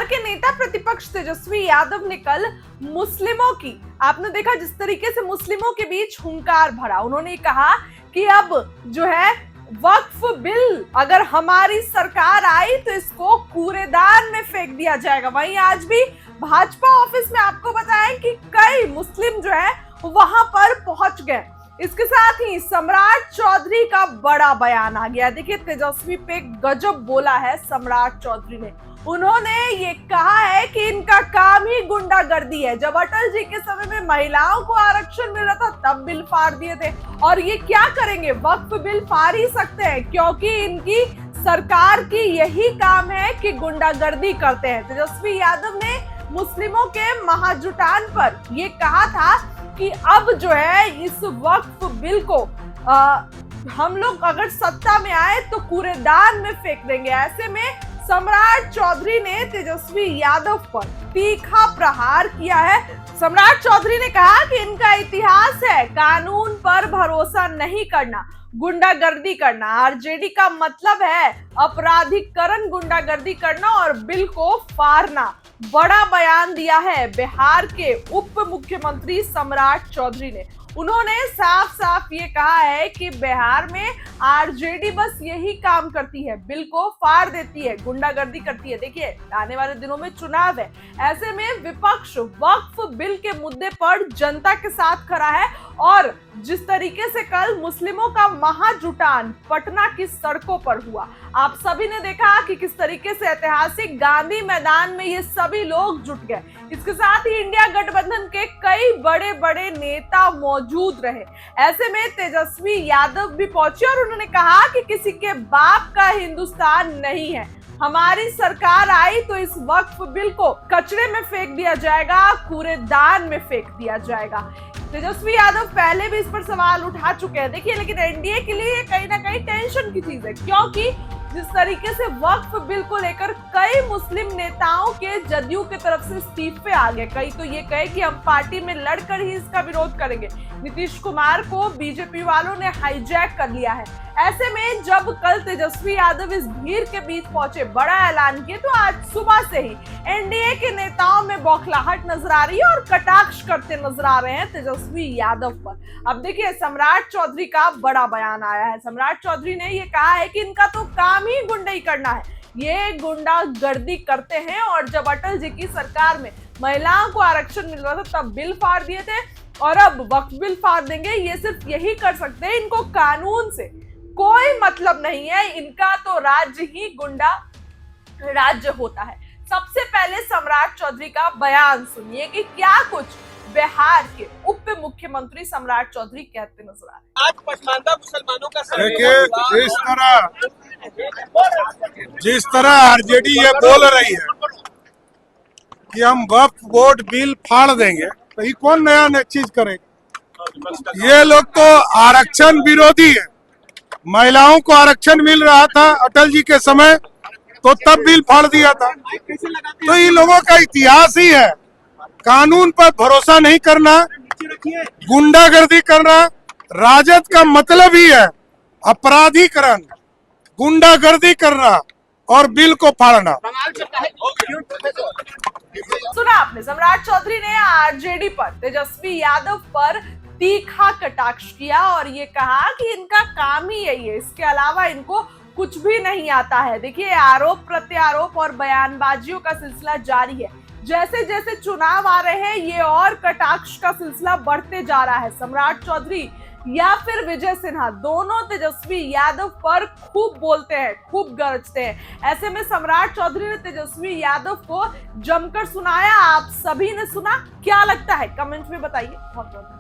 बिहार के नेता प्रतिपक्ष तेजस्वी यादव ने कल मुस्लिमों की, आपने देखा जिस तरीके से मुस्लिमों के बीच हुंकार भरा, उन्होंने कहा कि अब जो है वक्फ बिल अगर हमारी सरकार आई तो इसको कूड़ेदान में फेंक दिया जाएगा। वहीं आज भी भाजपा ऑफिस में आपको बताएं कि कई मुस्लिम जो है वहां पर पहुंच गए। इसके साथ ही सम्राट चौधरी का बड़ा बयान आ गया। देखिए तेजस्वी पे गजब बोला है सम्राट चौधरी ने। उन्होंने ये कहा है कि इनका काम ही गुंडागर्दी है। जब अटल जी के समय में महिलाओं को आरक्षण मिल रहा था तब बिल फाड़ दिए थे, और ये क्या करेंगे, वक्फ बिल फाड़ ही सकते हैं क्योंकि इनकी सरकार की यही काम है कि गुंडागर्दी करते हैं। तेजस्वी यादव ने मुस्लिमों के महाजुटान पर ये कहा था कि अब जो है इस वक्फ बिल को हम लोग अगर सत्ता में आए तो कूड़ेदान में फेंक देंगे। ऐसे में सम्राट चौधरी ने तेजस्वी यादव पर तीखा प्रहार किया है। सम्राट चौधरी ने कहा कि इनका इतिहास है कानून पर भरोसा नहीं करना, गुंडागर्दी करना। आरजेडी का मतलब है अपराधीकरण, गुंडागर्दी करना और बिल को फाड़ना। बड़ा बयान दिया है बिहार के उप मुख्यमंत्री सम्राट चौधरी ने। उन्होंने साफ साफ ये कहा है कि बिहार में आरजेडी बस यही काम करती है, बिल को फाड़ देती है, गुंडागर्दी करती है। देखिए आने वाले दिनों में चुनाव है, ऐसे में विपक्ष वक्फ बिल के मुद्दे पर जनता के साथ खड़ा है। और जिस तरीके से कल मुस्लिमों का महाजुटान पटना की सड़कों पर हुआ, आप सभी ने देखा कि किस तरीके से ऐतिहासिक गांधी मैदान में ये सभी लोग जुट गए। इसके साथ ही इंडिया गठबंधन के कई बड़े बड़े नेता मौजूद रहे। ऐसे में तेजस्वी यादव भी पहुंचे और उन्होंने कहा कि किसी के बाप का हिंदुस्तान नहीं है, हमारी सरकार आई तो इस वक्फ बिल को कचरे में फेंक दिया जाएगा, कूड़ेदान में फेंक दिया जाएगा। तेजस्वी यादव पहले भी इस पर सवाल उठा चुके हैं। देखिए लेकिन एनडीए के लिए कहीं ना कहीं टेंशन की चीज है, क्योंकि जिस तरीके से वक्फ बिल को लेकर कई मुस्लिम नेताओं के जदयू की तरफ से इस्तीफे आ गए। कई तो ये कहे कि हम पार्टी में लड़कर ही इसका विरोध करेंगे। नीतीश कुमार को बीजेपी वालों ने हाईजैक कर लिया है। ऐसे में जब कल तेजस्वी यादव इस भीड़ के बीच पहुंचे, बड़ा ऐलान किए, तो आज सुबह से ही एनडीए के नेताओं में बौखलाहट नजर आ रही है और कटाक्ष करते नजर आ रहे हैं तेजस्वी यादव पर। अब देखिए सम्राट चौधरी का बड़ा बयान आया है। सम्राट चौधरी ने ये कहा है कि इनका तो काम ही गुंडई करना है, ये गुंडागर्दी करते हैं। और जब अटल जी की सरकार में महिलाओं को आरक्षण मिल रहा था तब बिल फाड़ दिए थे, और अब वक्फ बिल फाड़ देंगे। ये सिर्फ यही कर सकते हैं, इनको कानून से कोई मतलब नहीं है, इनका तो राज्य ही गुंडा राज्य होता है। सबसे पहले सम्राट चौधरी का बयान सुनिए कि क्या कुछ बिहार के उप मुख्यमंत्री सम्राट चौधरी कहते नजर आ रहे हैं। आज पसमानदा मुसलमानों का देखिए जिस तरह आरजेडी ये बोल रही है कि हम वक्फ बोर्ड बिल फाड़ देंगे, तो ये कौन नया चीज करेगा। ये लोग तो आरक्षण विरोधी है। महिलाओं को आरक्षण मिल रहा था अटल जी के समय, तो तब बिल फाड़ दिया था। तो ये लोगों का इतिहास ही है कानून पर भरोसा नहीं करना, गुंडागर्दी करना। राजद का मतलब ही है अपराधीकरण, गुंडागर्दी करना और बिल को फाड़ना। सुना आपने, सम्राट चौधरी ने आरजेडी पर, तेजस्वी यादव पर तीखा कटाक्ष किया और ये कहा कि इनका काम ही यही है, इसके अलावा इनको कुछ भी नहीं आता है। देखिए आरोप प्रत्यारोप और बयानबाजियों का सिलसिला जारी है। जैसे जैसे चुनाव आ रहे हैं ये और कटाक्ष का सिलसिला बढ़ते जा रहा है। सम्राट चौधरी या फिर विजय सिन्हा दोनों तेजस्वी यादव पर खूब बोलते हैं, खूब गरजते हैं। ऐसे में सम्राट चौधरी ने तेजस्वी यादव को जमकर सुनाया। आप सभी ने सुना, क्या लगता है कमेंट में बताइए। बहुत बहुत